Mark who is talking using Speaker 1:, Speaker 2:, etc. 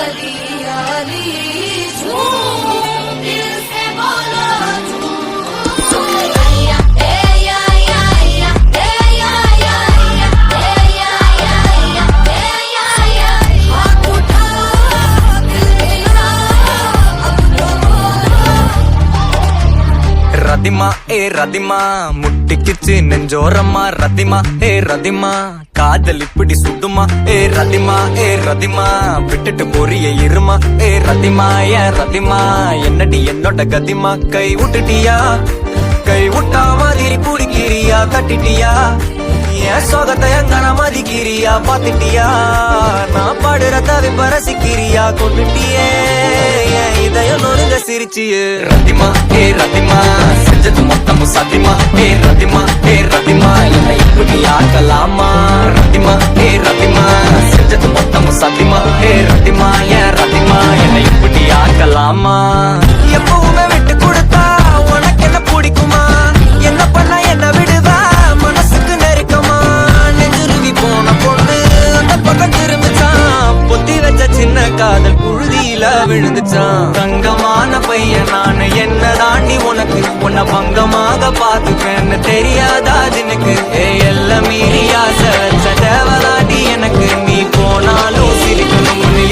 Speaker 1: याली याली झूम दिल से बोलो झूम या ए या या या ए या या या ए या या या ए या या हाथ उठाओ दिल मिलाओ अब तो बोलो
Speaker 2: ரதிமா ஏ ரதிமா முட்டிக்கிச்சு நெஞ்சோரமா ரதிமா ஏ ரதிமா காதல் இப்படி சுடுமா ஏ ரதிமா ஏ ரதிமா விட்டுட்டு போறிய இருமா ஏ ரதிமா ஏன் ரதிமா என்னடி என்னோட கதிமா கை விட்டுட்டியா கை விட்டா மாதிரி பிடிக்கிறியா தட்டிட்டியா என் சோகத்தை எங்கன மதிக்கிறியா பாத்துட்டியா நான் பாடுற தவிப்ப ரசிக்கிறியா கொண்டுட்டியே என் இதயம் நொறுங்க சிரிச்சியே ரதிமா ஏ ரதிமா செஞ்சது மொத்தமும் சாத்தியமா ஏ ரதிமா ஏ ரதிமா என்னை இப்படி ஆக்கலாமா ரதிமா ஏ ரதிமா செஞ்சது மொத்தமும் சாத்தியமா ஏ ரதிமா ஏன் ரதிமா என்னை இப்படி ஆக்கலாமா எப்பவுமே விட்டு கொடுத்தா உனக்கு என்ன பிடிக்குமா என்ன பண்ண என்ன விடுவா மனசுக்கு நெருக்கமா நெஞ்சுருவி போன பொண்ணு அந்த பக்கம் திரும்பிச்சான் பொத்தி வச்ச சின்ன காதல் புழுதியில விழுந்துச்சான் தங்கமான பையன் நானு என்ன தாண்டி உனக்கு உன்னை பங்கமாக பாத்துப்பேன்னு தெரியாதா எனக்கு எல்லாம் மீறி ஆசை தேவதாண்டி எனக்கு நீ போனாலும் சிரிக்கணும்னு